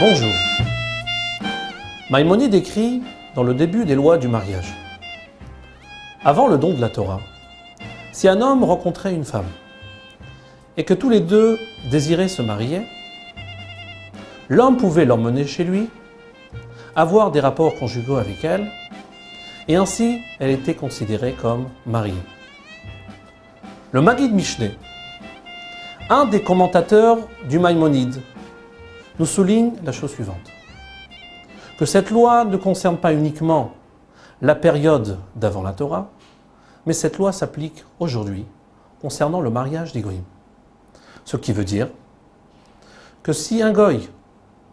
Bonjour. Maïmonide écrit dans le début des lois du mariage. Avant le don de la Torah, si un homme rencontrait une femme et que tous les deux désiraient se marier, l'homme pouvait l'emmener chez lui, avoir des rapports conjugaux avec elle, et ainsi elle était considérée comme mariée. Le Maggid Mishneh, un des commentateurs du Maïmonide, nous souligne la chose suivante, que cette loi ne concerne pas uniquement la période d'avant la Torah, mais cette loi s'applique aujourd'hui concernant le mariage des goïms. Ce qui veut dire que si un goï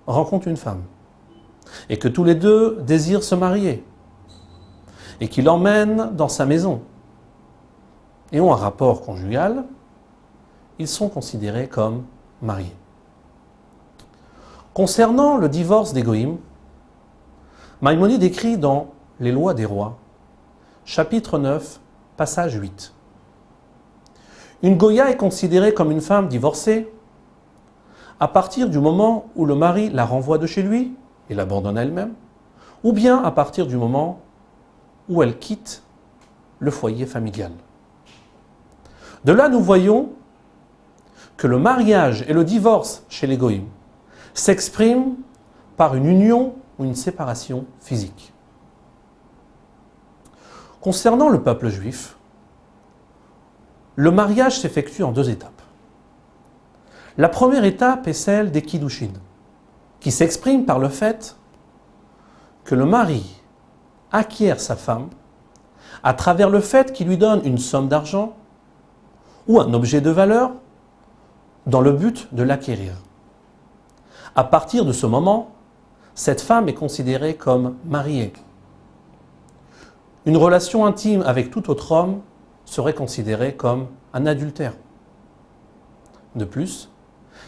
rencontre une femme et que tous les deux désirent se marier et qu'il l'emmène dans sa maison et ont un rapport conjugal, ils sont considérés comme mariés. Concernant le divorce des goïms, Maïmonide écrit dans Les lois des rois, chapitre 9, passage 8. Une goya est considérée comme une femme divorcée à partir du moment où le mari la renvoie de chez lui et l'abandonne à elle-même, ou bien à partir du moment où elle quitte le foyer familial. De là, nous voyons que le mariage et le divorce chez les goïms s'expriment par une union ou une séparation physique. Concernant le peuple juif, le mariage s'effectue en deux étapes. La première étape est celle des kiddushin, qui s'exprime par le fait que le mari acquiert sa femme à travers le fait qu'il lui donne une somme d'argent ou un objet de valeur dans le but de l'acquérir. À partir de ce moment, cette femme est considérée comme mariée. Une relation intime avec tout autre homme serait considérée comme un adultère. De plus,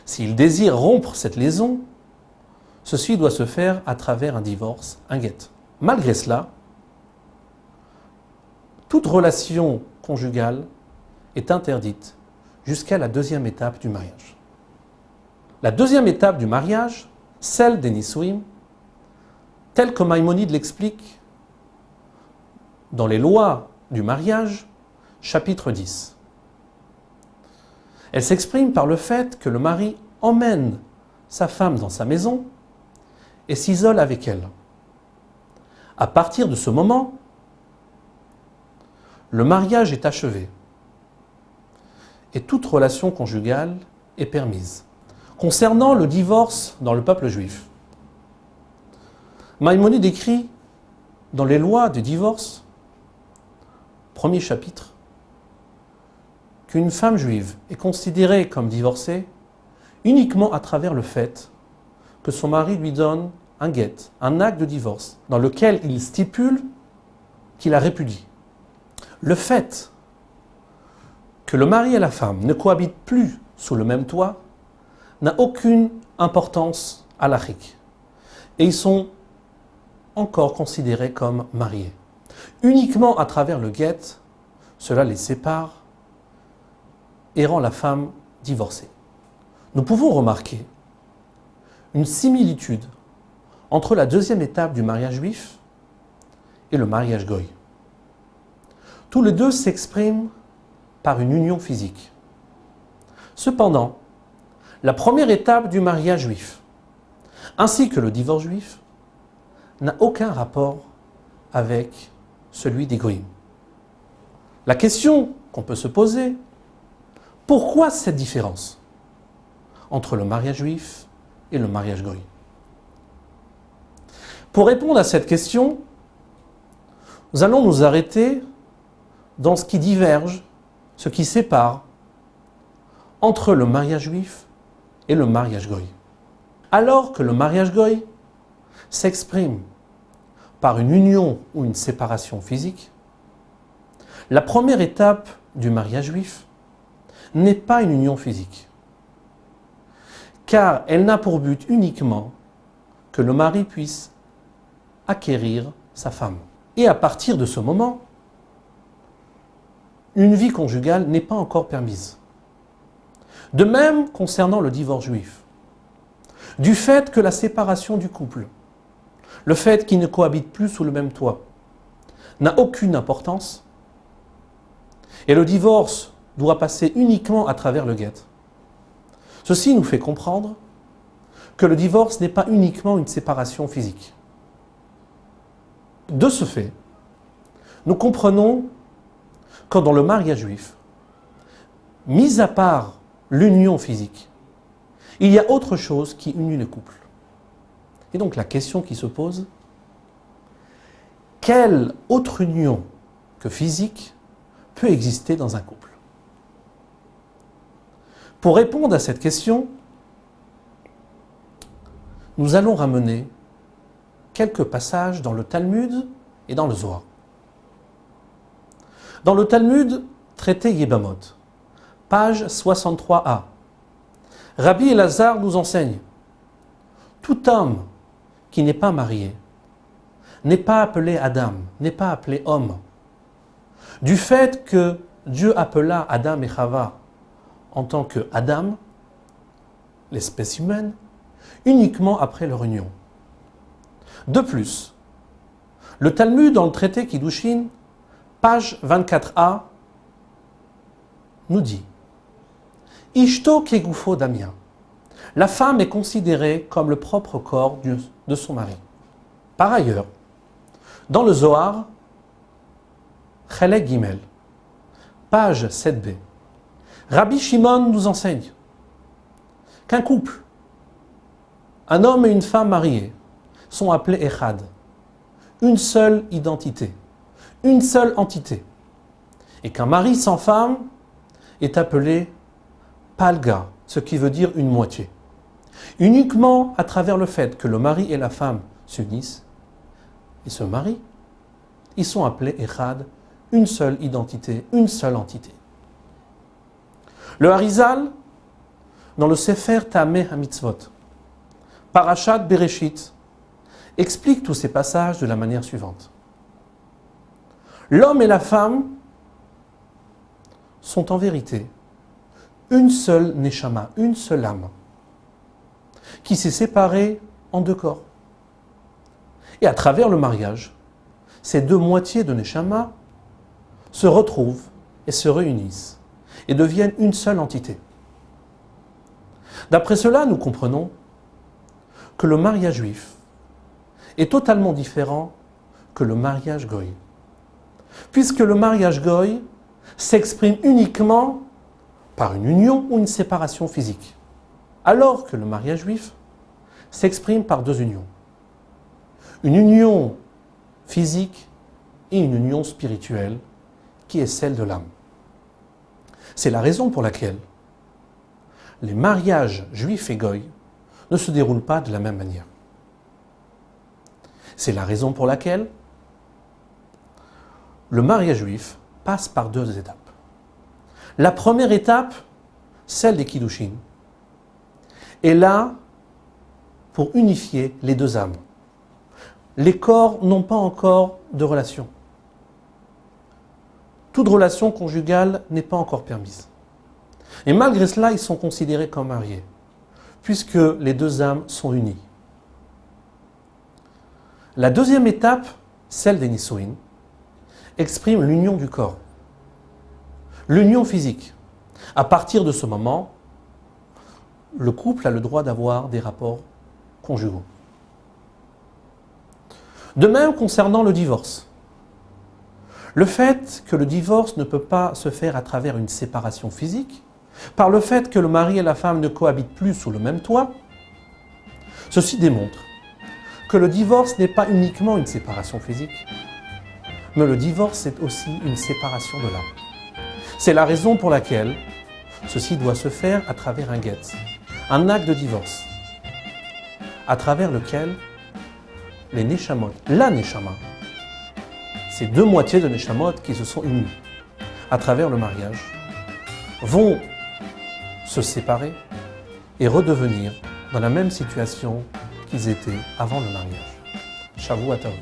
s'il désire rompre cette liaison, ceci doit se faire à travers un divorce, un guet. Malgré cela, toute relation conjugale est interdite jusqu'à la deuxième étape du mariage. La deuxième étape du mariage, celle des Nisuim, telle que Maïmonide l'explique dans les lois du mariage, chapitre 10. Elle s'exprime par le fait que le mari emmène sa femme dans sa maison et s'isole avec elle. À partir de ce moment, le mariage est achevé et toute relation conjugale est permise. Concernant le divorce dans le peuple juif, Maïmonide écrit dans les lois du divorce, premier chapitre, qu'une femme juive est considérée comme divorcée uniquement à travers le fait que son mari lui donne un guet, un acte de divorce, dans lequel il stipule qu'il la répudie. Le fait que le mari et la femme ne cohabitent plus sous le même toit n'a aucune importance halachique. Et ils sont encore considérés comme mariés. Uniquement à travers le guet, cela les sépare et rend la femme divorcée. Nous pouvons remarquer une similitude entre la deuxième étape du mariage juif et le mariage goy. Tous les deux s'expriment par une union physique. Cependant, la première étape du mariage juif, ainsi que le divorce juif, n'a aucun rapport avec celui des goïms. La question qu'on peut se poser, pourquoi cette différence entre le mariage juif et le mariage goï? Pour répondre à cette question, nous allons nous arrêter dans ce qui diverge, ce qui sépare entre le mariage juif et le mariage goï. Alors que le mariage goï s'exprime par une union ou une séparation physique, la première étape du mariage juif n'est pas une union physique, car elle n'a pour but uniquement que le mari puisse acquérir sa femme. Et à partir de ce moment, une vie conjugale n'est pas encore permise. De même concernant le divorce juif. du fait que la séparation du couple, le fait qu'ils ne cohabitent plus sous le même toit, n'a aucune importance, et le divorce doit passer uniquement à travers le guet. Ceci nous fait comprendre que le divorce n'est pas uniquement une séparation physique. De ce fait, nous comprenons que dans le mariage juif, mis à part l'union physique, il y a autre chose qui unit le couple. Et donc la question qui se pose, quelle autre union que physique peut exister dans un couple? Pour répondre à cette question, nous allons ramener quelques passages dans le Talmud et dans le Zohar. Dans le Talmud, traité Yebamot, page 63a, Rabbi Elazar nous enseigne: tout homme qui n'est pas marié n'est pas appelé Adam, n'est pas appelé homme. Du fait que Dieu appela Adam et Chava en tant que Adam, l'espèce humaine, uniquement après leur union. De plus, le Talmud dans le traité Kiddushin, page 24a, nous dit: Ishto kegufo damien. La femme est considérée comme le propre corps de son mari. Par ailleurs, dans le Zohar, Chelek Gimel, page 7b, Rabbi Shimon nous enseigne qu'un couple, un homme et une femme mariés, sont appelés Echad, une seule identité, une seule entité, et qu'un mari sans femme est appelé Palga, ce qui veut dire une moitié. Uniquement à travers le fait que le mari et la femme s'unissent et se marient, ils sont appelés Echad, une seule identité, une seule entité. Le Harizal, dans le Sefer Tameh HaMitzvot, Parashat Bereshit, explique tous ces passages de la manière suivante. L'homme et la femme sont en vérité une seule neshama, une seule âme, qui s'est séparée en deux corps. Et à travers le mariage, ces deux moitiés de neshama se retrouvent et se réunissent et deviennent une seule entité. D'après cela, nous comprenons que le mariage juif est totalement différent que le mariage goy. Puisque le mariage goy s'exprime uniquement par une union ou une séparation physique, alors que le mariage juif s'exprime par deux unions. Une union physique et une union spirituelle qui est celle de l'âme. C'est la raison pour laquelle les mariages juifs et goy ne se déroulent pas de la même manière. C'est la raison pour laquelle le mariage juif passe par deux étapes. La première étape, celle des Kiddushin, est là pour unifier les deux âmes. Les corps n'ont pas encore de relation. Toute relation conjugale n'est pas encore permise. Et malgré cela, ils sont considérés comme mariés, puisque les deux âmes sont unies. La deuxième étape, celle des Nisuin, exprime l'union du corps, l'union physique. À partir de ce moment, le couple a le droit d'avoir des rapports conjugaux. De même concernant le divorce. Le fait que le divorce ne peut pas se faire à travers une séparation physique, par le fait que le mari et la femme ne cohabitent plus sous le même toit, ceci démontre que le divorce n'est pas uniquement une séparation physique, mais le divorce est aussi une séparation de l'âme. C'est la raison pour laquelle ceci doit se faire à travers un get, un acte de divorce, à travers lequel les neshamot, la neshama, ces deux moitiés de neshamot qui se sont unies à travers le mariage, vont se séparer et redevenir dans la même situation qu'ils étaient avant le mariage. Shavuot Tov.